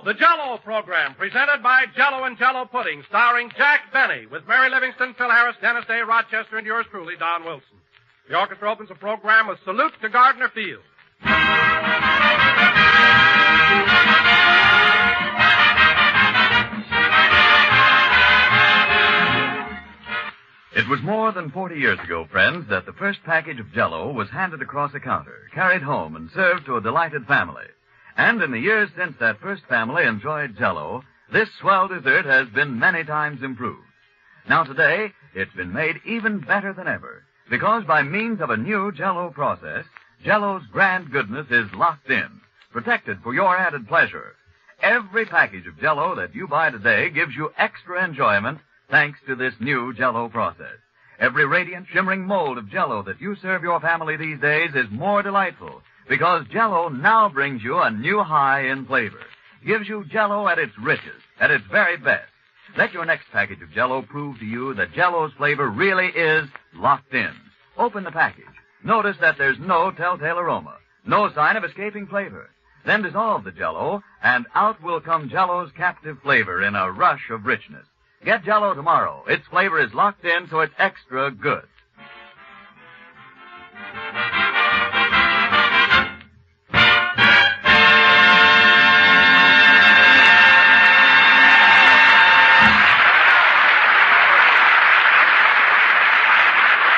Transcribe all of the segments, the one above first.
The Jell O Program, presented by Jell O and Jell O Pudding, starring Jack Benny, with Mary Livingstone, Phil Harris, Dennis Day, Rochester, and yours truly, Don Wilson. The orchestra opens the program with Salute to Gardner Field. It was more than 40 years ago, friends, that the first package of Jell-O was handed across a counter, carried home, and served to a delighted family. And in the years since that first family enjoyed Jell-O, this swell dessert has been many times improved. Now today, it's been made even better than ever, because by means of a new Jell-O process, Jell-O's grand goodness is locked in, protected for your added pleasure. Every package of Jell-O that you buy today gives you extra enjoyment thanks to this new Jell-O process. Every radiant, shimmering mold of Jell-O that you serve your family these days is more delightful because Jell-O now brings you a new high in flavor. Gives you Jell-O at its richest, at its very best. Let your next package of Jell-O prove to you that Jell-O's flavor really is locked in. Open the package. Notice that there's no telltale aroma, no sign of escaping flavor. Then dissolve the Jell-O, and out will come Jell-O's captive flavor in a rush of richness. Get Jell-O tomorrow. Its flavor is locked in, so it's extra good.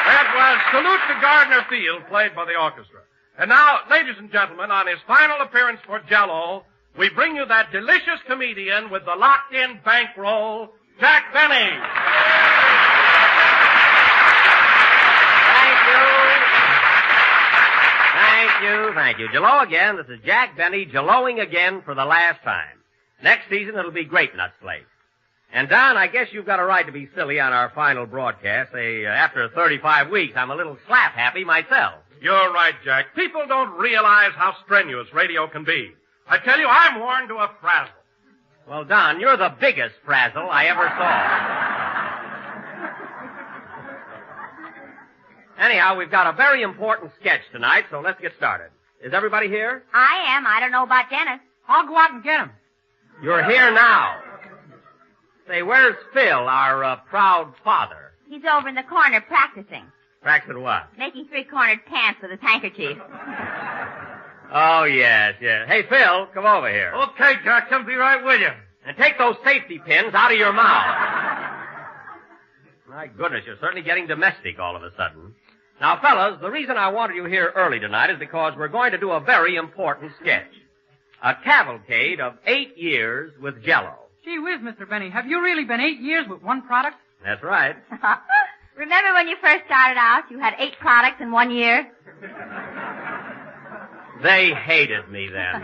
That was Salute to Gardner Field, played by the orchestra. And now, ladies and gentlemen, on his final appearance for Jell-O, we bring you that delicious comedian with the locked-in bankroll, Jack Benny. Thank you. Jell-O again. This is Jack Benny, Jell-Oing again for the last time. Next season, it'll be Grape Nuts Flakes. And, Don, I guess you've got a right to be silly on our final broadcast. After 35 weeks, I'm a little slap-happy myself. You're right, Jack. People don't realize how strenuous radio can be. I tell you, I'm worn to a frazzle. Well, Don, you're the biggest frazzle I ever saw. Anyhow, we've got a very important sketch tonight, so let's get started. Is everybody here? I am. I don't know about Dennis. I'll go out and get him. You're here now. Say, where's Phil, our proud father? He's over in the corner practicing. Practicing what? Making three-cornered pants with his handkerchief. Oh, yes. Hey, Phil, come over here. Okay, Jack, I'll be right with you. And take those safety pins out of your mouth. My goodness, you're certainly getting domestic all of a sudden. Now, fellas, the reason I wanted you here early tonight is because we're going to do a very important sketch. A cavalcade of 8 years with Jell-O. Gee whiz, Mr. Benny, have you really been 8 years with one product? That's right. Remember when you first started out, you had 8 products in 1 year? They hated me then.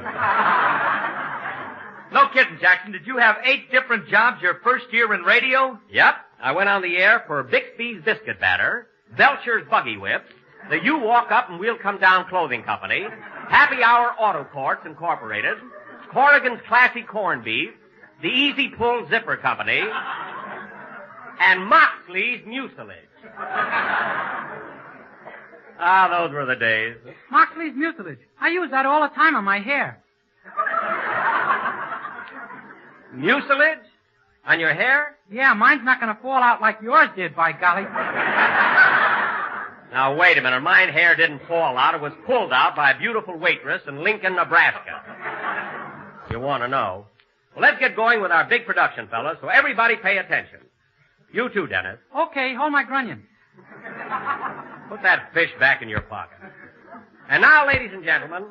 No kidding, Jackson. Did you have 8 different jobs your first year in radio? Yep. I went on the air for Bixby's Biscuit Batter, Belcher's Buggy Whips, the You Walk Up and We'll Come Down Clothing Company, Happy Hour Auto Courts Incorporated, Corrigan's Classy Corned Beef, the Easy Pull Zipper Company, and Moxley's Mucilage. Those were the days. Moxley's Mucilage. I use that all the time on my hair. Mucilage? On your hair? Yeah, mine's not going to fall out like yours did, by golly. Now, wait a minute. Mine hair didn't fall out. It was pulled out by a beautiful waitress in Lincoln, Nebraska. You want to know. Well, let's get going with our big production, fellas, so everybody pay attention. You too, Dennis. Okay, hold my grunion. Put that fish back in your pocket. And now, ladies and gentlemen,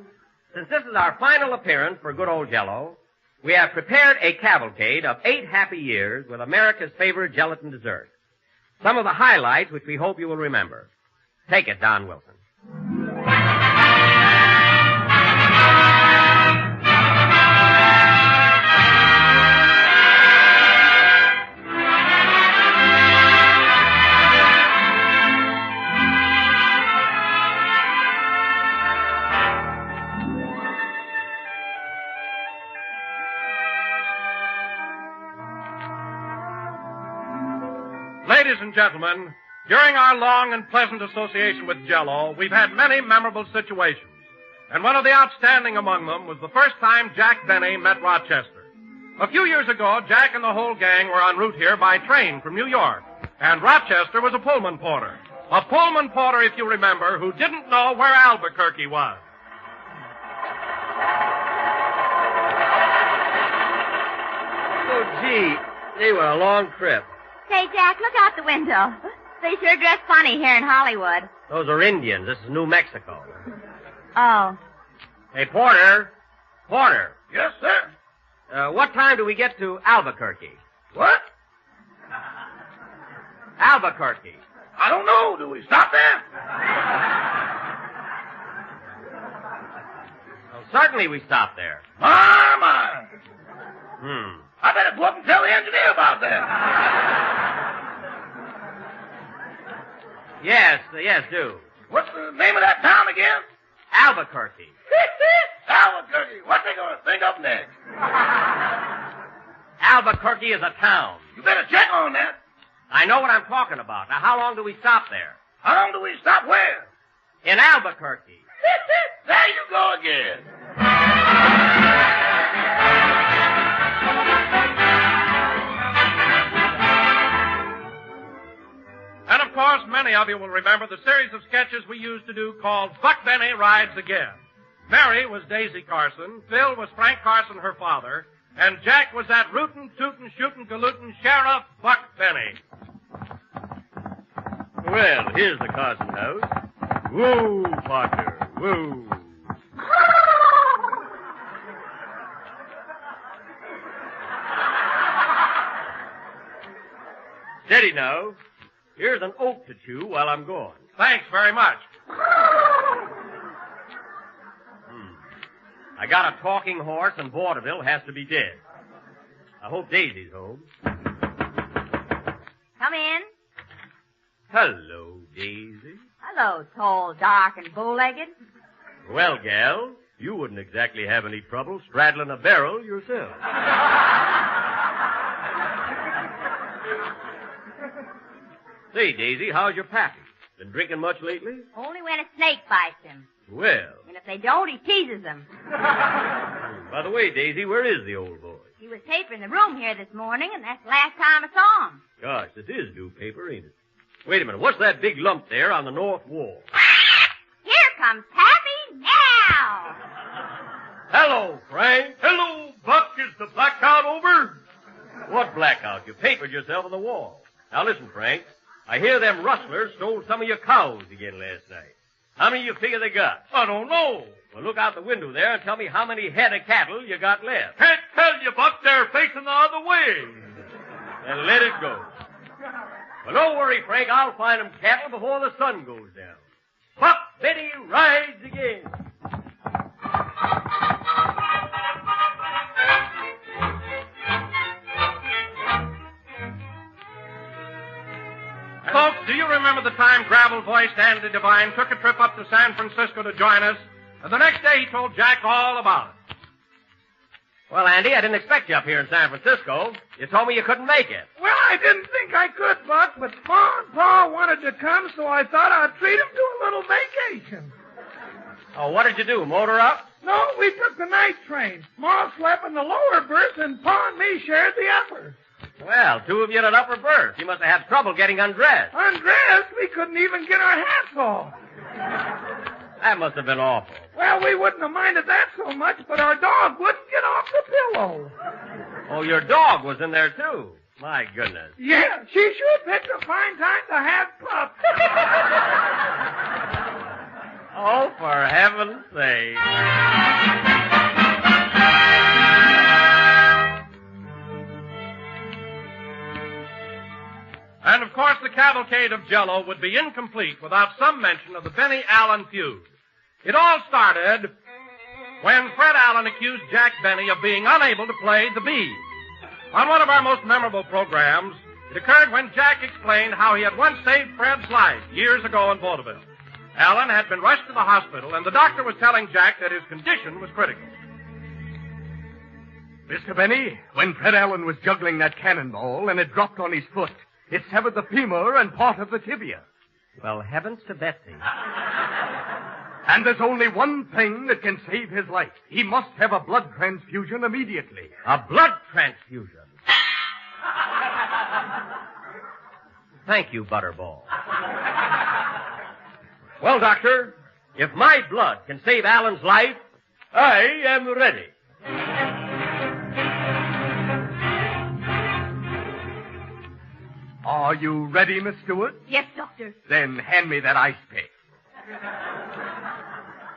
since this is our final appearance for good old Jell-O, we have prepared a cavalcade of 8 happy years with America's favorite gelatin dessert. Some of the highlights which we hope you will remember. Take it, Don Wilson. Ladies and gentlemen, during our long and pleasant association with Jell-O, we've had many memorable situations. And one of the outstanding among them was the first time Jack Benny met Rochester. A few years ago, Jack and the whole gang were en route here by train from New York, and Rochester was a Pullman porter. A Pullman porter, if you remember, who didn't know where Albuquerque was. Oh, gee, they were a long trip. Say, Jack, look out the window. They sure dress funny here in Hollywood. Those are Indians. This is New Mexico. Oh. Hey, Porter. Porter. Yes, sir. What time do we get to Albuquerque? What? Albuquerque. I don't know. Do we stop there? Well, certainly we stop there. My. I better go up and tell the engineer about that. Yes, do. What's the name of that town again? Albuquerque. Albuquerque. What they going to think of next? Albuquerque is a town. You better check on that. I know what I'm talking about. Now, how long do we stop there? How long do we stop where? In Albuquerque. There you go again. And of course, many of you will remember the series of sketches we used to do called Buck Benny Rides Again. Mary was Daisy Carson, Phil was Frank Carson, her father, and Jack was that rootin', tootin', shootin', galootin' Sheriff Buck Benny. Well, here's the Carson house. Woo, partner, woo. Steady now. Here's an oak to chew while I'm gone. Thanks very much. I got a talking horse, and vaudeville has to be dead. I hope Daisy's home. Come in. Hello, Daisy. Hello, tall, dark, and bow-legged. Well, gal, you wouldn't exactly have any trouble straddling a barrel yourself. Say, Daisy, how's your pappy? Been drinking much lately? Only when a snake bites him. Well. And if they don't, he teases them. By the way, Daisy, where is the old boy? He was papering the room here this morning, and that's the last time I saw him. Gosh, this is new paper, ain't it? Wait a minute. What's that big lump there on the north wall? Here comes Pappy now. Hello, Frank. Hello, Buck. Is the blackout over? What blackout? You papered yourself on the wall. Now listen, Frank. I hear them rustlers stole some of your cows again last night. How many you figure they got? I don't know. Well, look out the window there and tell me how many head of cattle you got left. Can't tell you, Buck. They're facing the other way. Then let it go. Well, don't worry, Frank. I'll find them cattle before the sun goes down. Buck Benny rides again. Folks, do you remember the time gravel-voiced Andy Devine took a trip up to San Francisco to join us? And the next day he told Jack all about it. Well, Andy, I didn't expect you up here in San Francisco. You told me you couldn't make it. Well, I didn't think I could, Buck, but Ma and Pa wanted to come, so I thought I'd treat them to a little vacation. Oh, what did you do, motor up? No, we took the night train. Ma slept in the lower berth, and Pa and me shared the upper. Well, two of you in an upper berth. You must have had trouble getting undressed. Undressed? We couldn't even get our hats off. That must have been awful. Well, we wouldn't have minded that so much, but our dog wouldn't get off the pillow. Oh, your dog was in there, too. My goodness. Yeah, she sure picked a fine time to have pup. Oh, for heaven's sake. And, of course, the cavalcade of Jell O would be incomplete without some mention of the Benny Allen feud. It all started when Fred Allen accused Jack Benny of being unable to play the bees. On one of our most memorable programs, it occurred when Jack explained how he had once saved Fred's life years ago in vaudeville. Allen had been rushed to the hospital, and the doctor was telling Jack that his condition was critical. Mr. Benny, when Fred Allen was juggling that cannonball and it dropped on his foot, it severed the femur and part of the tibia. Well, heavens to Betsy. And there's only one thing that can save his life. He must have a blood transfusion immediately. A blood transfusion. Thank you, Butterball. Well, Doctor, if my blood can save Alan's life, I am ready. Are you ready, Miss Stewart? Yes, Doctor. Then hand me that ice pick.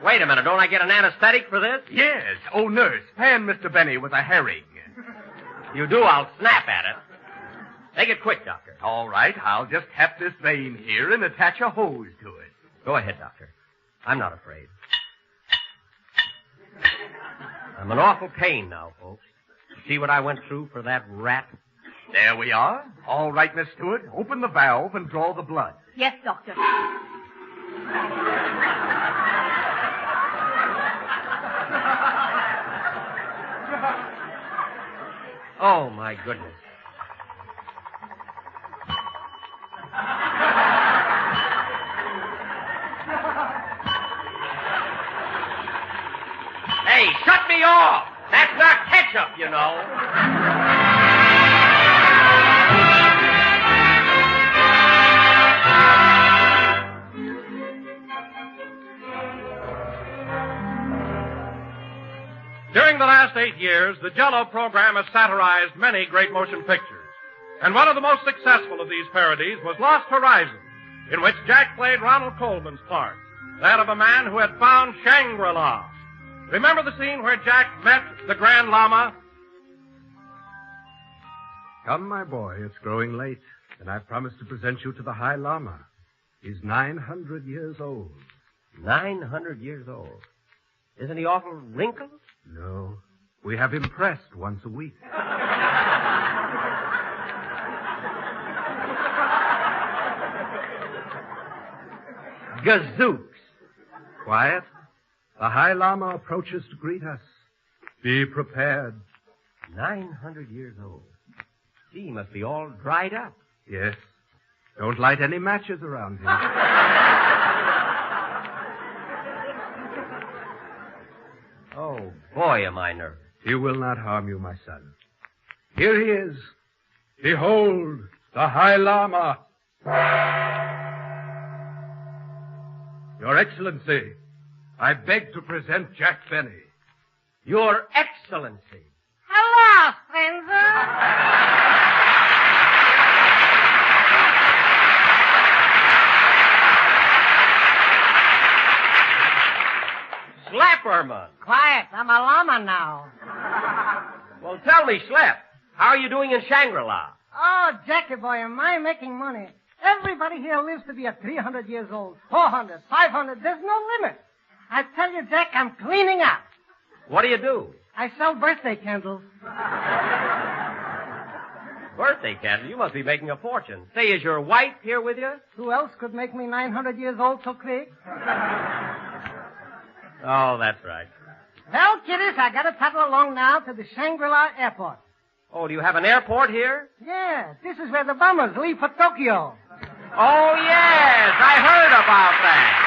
Wait a minute, don't I get an anesthetic for this? Yes. Oh, nurse, fan Mr. Benny with a herring. You do, I'll snap at it. Make it quick, Doctor. All right, I'll just tap this vein here and attach a hose to it. Go ahead, Doctor. I'm not afraid. I'm in awful pain now, folks. See what I went through for that rat? There we are. All right, Miss Stewart, open the valve and draw the blood. Yes, Doctor. Oh, my goodness. Hey, shut me off! That's not ketchup, you know. During the last 8 years, the Jell O Program has satirized many great motion pictures. And one of the most successful of these parodies was Lost Horizon, in which Jack played Ronald Coleman's part, that of a man who had found Shangri-La. Remember the scene where Jack met the Grand Lama? Come, my boy, it's growing late, and I've promised to present you to the High Lama. He's 900 years old. 900 years old. Isn't he awful wrinkled? No, we have him pressed once a week. Gazooks. Quiet. The High Lama approaches to greet us. Be prepared. 900 years old. Gee, he must be all dried up. Yes. Don't light any matches around him. Oh, boy, am I nervous. He will not harm you, my son. Here he is. Behold, the High Lama. Your Excellency, I beg to present Jack Benny. Your Excellency. Hello, stranger. Slapperman. Quiet, I'm a llama now. Well, tell me, Slap, how are you doing in Shangri-La? Oh, Jackie boy, am I making money? Everybody here lives to be 300 years old, 400, 500. There's no limit. I tell you, Jack, I'm cleaning up. What do you do? I sell birthday candles. Birthday candle? You must be making a fortune. Say, is your wife here with you? Who else could make me 900 years old so quick? Oh, that's right. Well, kiddies, I gotta toddle along now to the Shangri-La airport. Oh, do you have an airport here? Yeah, this is where the bombers leave for Tokyo. Oh, yes, I heard about that.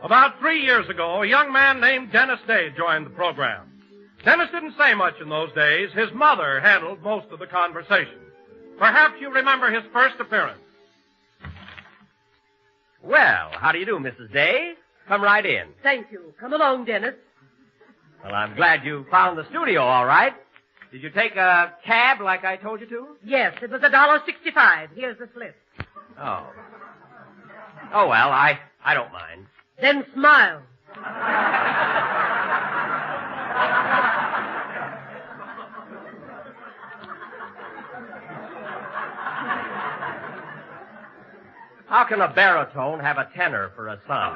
About 3 years ago, a young man named Dennis Day joined the program. Dennis didn't say much in those days. His mother handled most of the conversation. Perhaps you remember his first appearance. Well, how do you do, Mrs. Day? Come right in. Thank you. Come along, Dennis. Well, I'm glad you found the studio all right. Did you take a cab like I told you to? Yes, it was $1.65. Here's the slip. Oh. Oh, well, I don't mind. Then smile. How can a baritone have a tenor for a son?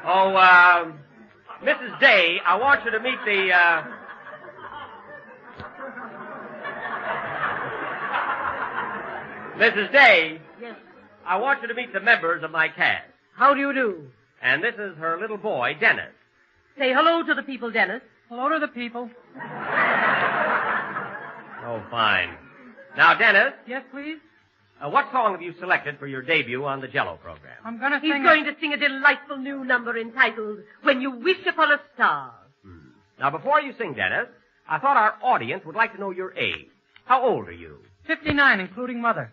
Oh, Mrs. Day, I want you to meet the, Mrs. Day. Yes. I want you to meet the members of my cast. How do you do? And this is her little boy, Dennis. Say hello to the people, Dennis. Hello to the people. Oh, fine. Now, Dennis, Yes, please? what song have you selected for your debut on the Jell O program? I'm going to He's sing going to sing a delightful new number entitled When You Wish Upon a Star. Now, before you sing, Dennis, I thought our audience would like to know your age. How old are you? 59, including mother.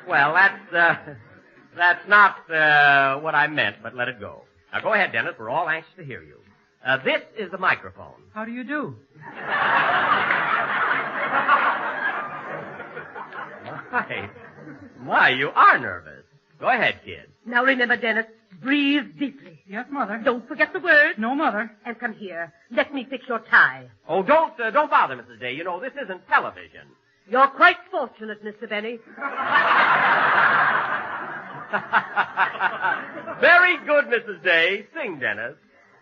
Well, that's not what I meant, but let it go. Now, go ahead, Dennis. We're all anxious to hear you. This is the microphone. How do you do? My, you are nervous. Go ahead, kid. Now remember, Dennis, breathe deeply. Yes, mother. Don't forget the words. No, mother. And come here. Let me fix your tie. Oh, don't bother, Mrs. Day. You know, this isn't television. You're quite fortunate, Mr. Benny. Very good, Mrs. Day. Sing, Dennis.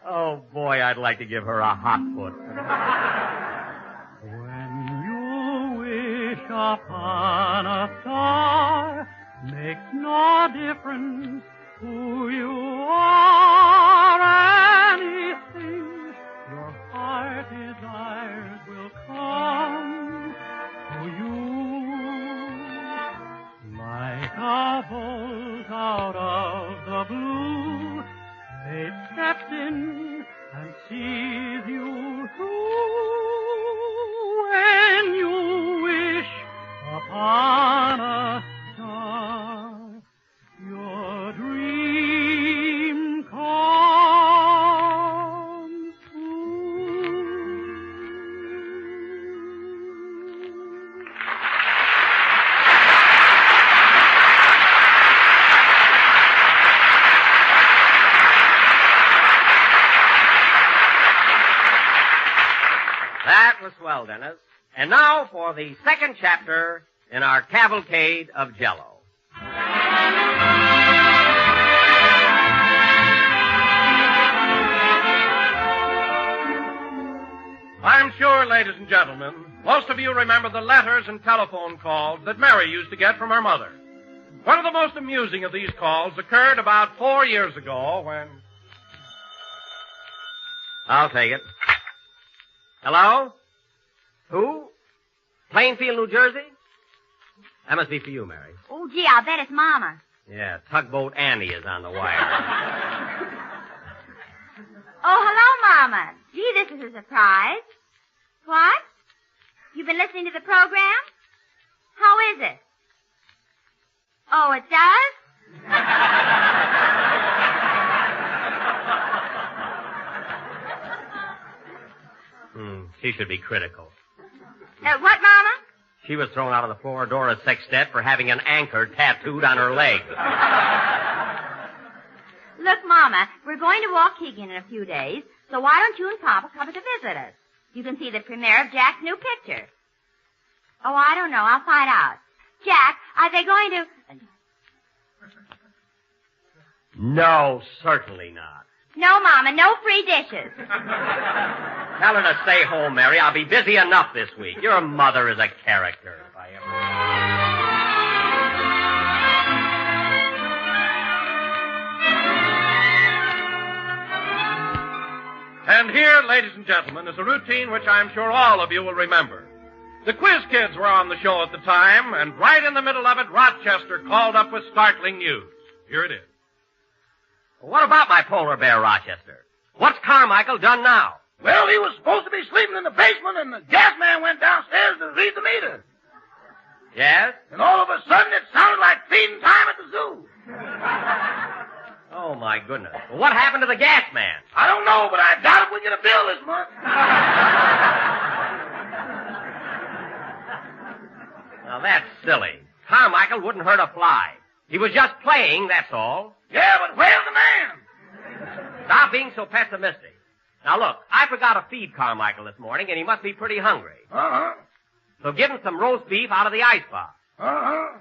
Oh, boy, I'd like to give her a hot foot. When you wish upon a star, makes no difference who you are. Anything your heart desires will come to you. Like a bolt out of the blue, fate steps in and sees you through. When you wish upon a star, your dream comes true. That was swell, Dennis. And now for the second chapter in our cavalcade of Jell-O. I'm sure, ladies and gentlemen, most of you remember the letters and telephone calls that Mary used to get from her mother. One of the most amusing of these calls occurred about 4 years ago when... I'll take it. Hello? Who? Plainfield, New Jersey? That must be for you, Mary. Oh, gee, I'll bet it's Mama. Yeah, Tugboat Annie is on the wire. Oh, hello, Mama. Gee, this is a surprise. What? You've been listening to the program? How is it? Oh, it does? She should be critical. What, Mama? She was thrown out of the Floridora Sextet for having an anchor tattooed on her leg. Look, Mama, we're going to Waukegan in a few days, so why don't you and Papa come to visit us? You can see the premiere of Jack's new picture. Oh, I don't know. I'll find out. Jack, are they going to... No, certainly not. No, Mama, no free dishes. Tell her to stay home, Mary. I'll be busy enough this week. Your mother is a character, if I ever... And here, ladies and gentlemen, is a routine which I'm sure all of you will remember. The Quiz Kids were on the show at the time, and right in the middle of it, Rochester called up with startling news. Here it is. What about my polar bear, Rochester? What's Carmichael done now? Well, he was supposed to be sleeping in the basement, and the gas man went downstairs to read the meter. Yes? And all of a sudden, it sounded like feeding time at the zoo. Oh, my goodness. Well, what happened to the gas man? I don't know, but I doubt if we get a bill this month. Now, that's silly. Carmichael wouldn't hurt a fly. He was just playing, that's all. Yeah, but where's the man? Stop being so pessimistic. Now, look, I forgot to feed Carmichael this morning, and he must be pretty hungry. Uh-huh. So give him some roast beef out of the icebox. Uh-huh.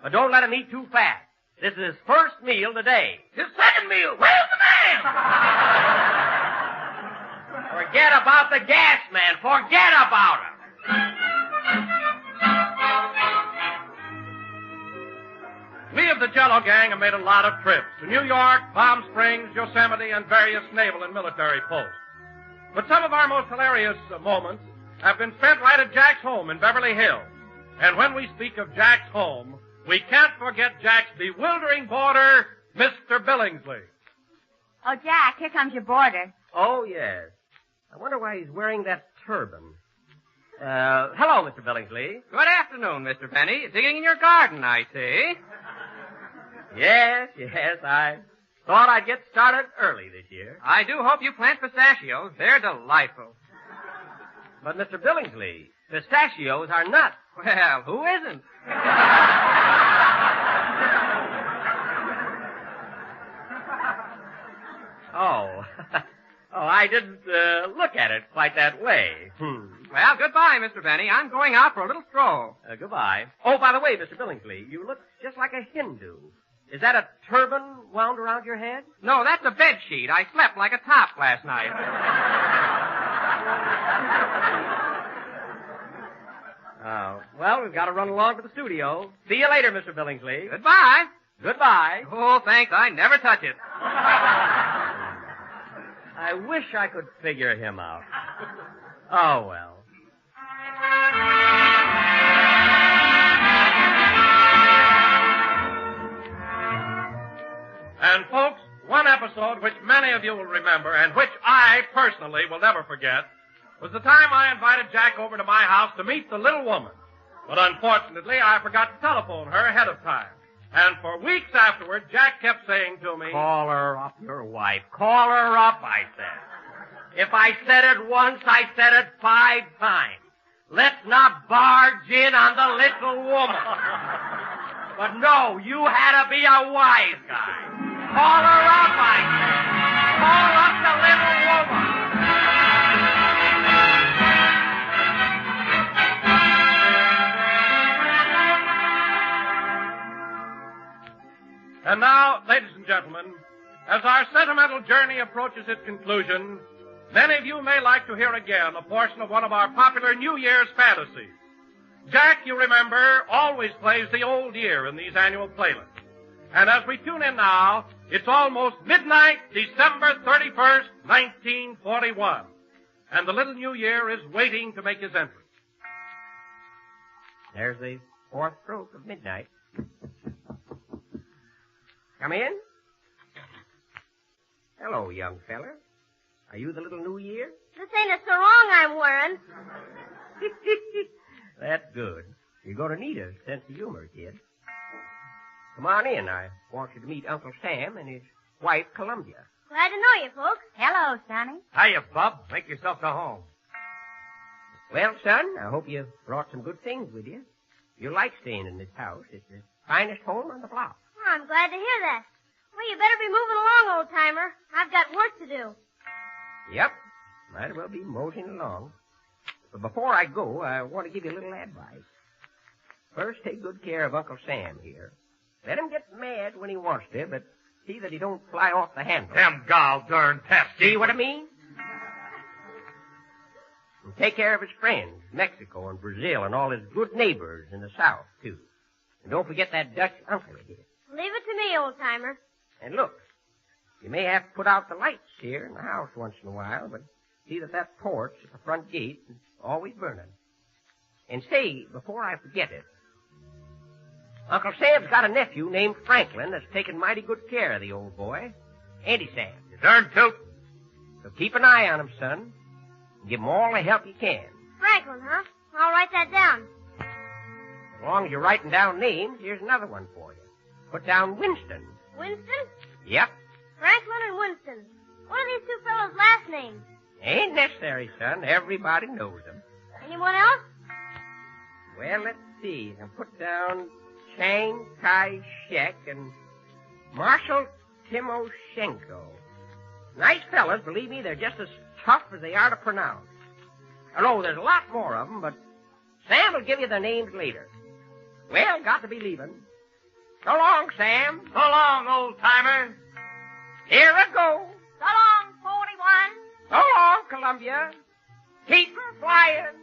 But don't let him eat too fast. This is his first meal today. His second meal. Where's the man? Forget about the gas man. Forget about him. We of the Jell O gang have made a lot of trips to New York, Palm Springs, Yosemite, and various naval and military posts. But some of our most hilarious moments have been spent right at Jack's home in Beverly Hills. And when we speak of Jack's home, we can't forget Jack's bewildering boarder, Mr. Billingsley. Oh, Jack, here comes your boarder. Oh, yes. I wonder why he's wearing that turban. Hello, Mr. Billingsley. Good afternoon, Mr. Penny. Digging in your garden, I see. Yes, I thought I'd get started early this year. I do hope you plant pistachios. They're delightful. But, Mr. Billingsley, pistachios are nuts. Well, who isn't? Oh, I didn't look at it quite that way. Well, goodbye, Mr. Benny. I'm going out for a little stroll. Goodbye. Oh, by the way, Mr. Billingsley, you look just like a Hindu. Is that a turban wound around your head? No, that's a bed sheet. I slept like a top last night. Oh, well, we've got to run along to the studio. See you later, Mr. Billingsley. Goodbye. Goodbye. Oh, thanks. I never touch it. I wish I could figure him out. Oh, well. And, folks, one episode which many of you will remember and which I personally will never forget was the time I invited Jack over to my house to meet the little woman. But unfortunately, I forgot to telephone her ahead of time. And for weeks afterward, Jack kept saying to me, "Call her up, your wife. Call her up," I said. If I said it once, I said it 5 times. Let's not barge in on the little woman. But no, you had to be a wise guy. Call her up, I said. Call up the little woman. And now, ladies and gentlemen, as our sentimental journey approaches its conclusion, many of you may like to hear again a portion of one of our popular New Year's fantasies. Jack, you remember, always plays the old year in these annual playlists. And as we tune in now, it's almost midnight, December 31st, 1941. And the little New Year is waiting to make his entrance. There's the 4th stroke of midnight. Come in. Hello, young feller. Are you the little New Year? This ain't a sarong I'm wearing. That's good. You're going to need a sense of humor, kid. Come on in. I want you to meet Uncle Sam and his wife, Columbia. Glad to know you, folks. Hello, Sonny. Hiya, Bub. Make yourself to home. Well, son, I hope you brought some good things with you. You'll like staying in this house. It's the finest home on the block. Oh, I'm glad to hear that. Well, you better be moving along, old-timer. I've got work to do. Yep. Might as well be moseying along. But before I go, I want to give you a little advice. First, take good care of Uncle Sam here. Let him get mad when he wants to, but see that he don't fly off the handle. Them gall-darn pests. See what I mean? And take care of his friends, Mexico and Brazil, and all his good neighbors in the South, too. And don't forget that Dutch uncle of his. Leave it to me, old-timer. And look, you may have to put out the lights here in the house once in a while, but see that porch at the front gate is always burning. And say, before I forget it, Uncle Sam's got a nephew named Franklin that's taking mighty good care of the old boy. Ain't he, Sam? You darn toot. So keep an eye on him, son, and give him all the help you can. Franklin, huh? I'll write that down. As long as you're writing down names, here's another one for you. Put down Winston. Winston? Yep. Franklin and Winston. What are these two fellows' last names? Ain't necessary, son. Everybody knows them. Anyone else? Well, let's see. You can put down Chiang Kai-shek and Marshal Timoshenko. Nice fellas, believe me, they're just as tough as they are to pronounce. Oh, no, there's a lot more of them, but Sam will give you their names later. Well, got to be leaving. So long, Sam. So long, old-timer. Here I go. So long, 41. So long, Columbia. Keep 'em flying.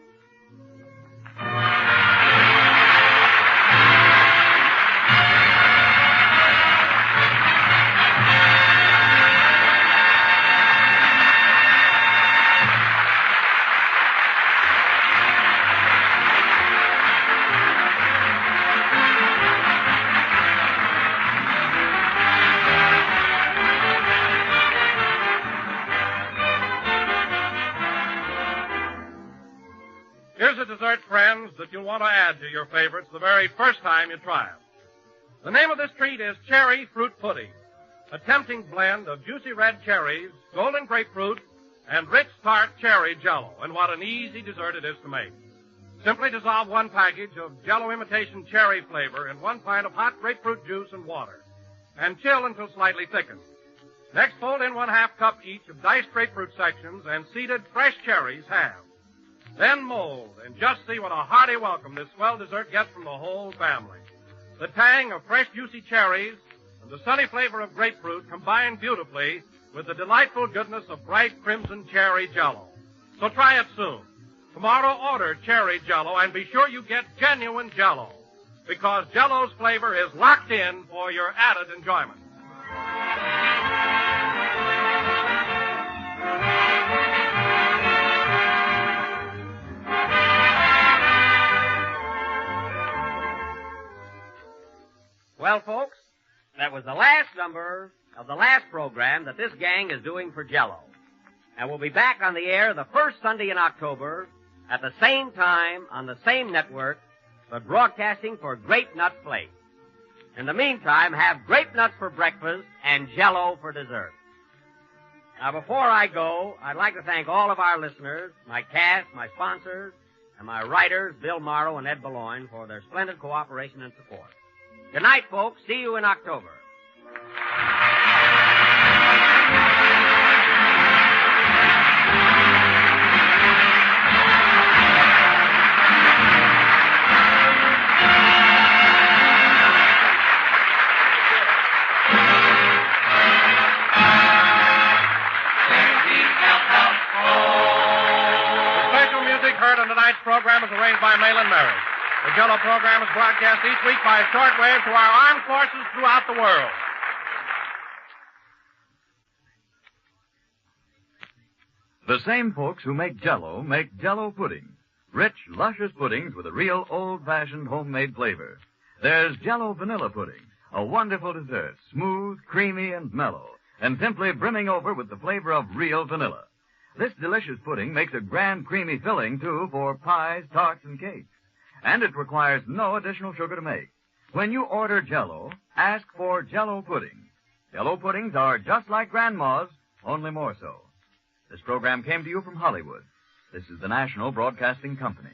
dessert, friends, that you'll want to add to your favorites the very first time you try them. The name of this treat is Cherry Fruit Pudding, a tempting blend of juicy red cherries, golden grapefruit, and rich tart cherry Jell-O. And what an easy dessert it is to make. Simply dissolve 1 package of Jell-O imitation cherry flavor in 1 pint of hot grapefruit juice and water, and chill until slightly thickened. Next, fold in 1/2 cup each of diced grapefruit sections and seeded fresh cherries halved. Then mold and just see what a hearty welcome this swell dessert gets from the whole family. The tang of fresh juicy cherries and the sunny flavor of grapefruit combine beautifully with the delightful goodness of bright crimson cherry Jell-O. So try it soon. Tomorrow order cherry Jell-O and be sure you get genuine Jell-O, because Jell-O's flavor is locked in for your added enjoyment. Well, folks, that was the last number of the last program that this gang is doing for Jell-O. And we'll be back on the air the first Sunday in October at the same time on the same network, but broadcasting for Grape Nut Flakes. In the meantime, have grape nuts for breakfast and Jell-O for dessert. Now, before I go, I'd like to thank all of our listeners, my cast, my sponsors, and my writers, Bill Morrow and Ed Beloin, for their splendid cooperation and support. Good night, folks. See you in October. Heard on tonight's program is arranged by Malin Merritt. The Jell O program is broadcast each week by shortwave to our armed forces throughout the world. The same folks who make Jell-O make Jell-O pudding. Rich, luscious puddings with a real old-fashioned homemade flavor. There's Jell-O vanilla pudding, a wonderful dessert, smooth, creamy, and mellow, and simply brimming over with the flavor of real vanilla. This delicious pudding makes a grand creamy filling, too, for pies, tarts, and cakes. And it requires no additional sugar to make. When you order Jell-O, ask for Jell-O pudding. Jell-O puddings are just like Grandma's, only more so. This program came to you from Hollywood. This is the National Broadcasting Company.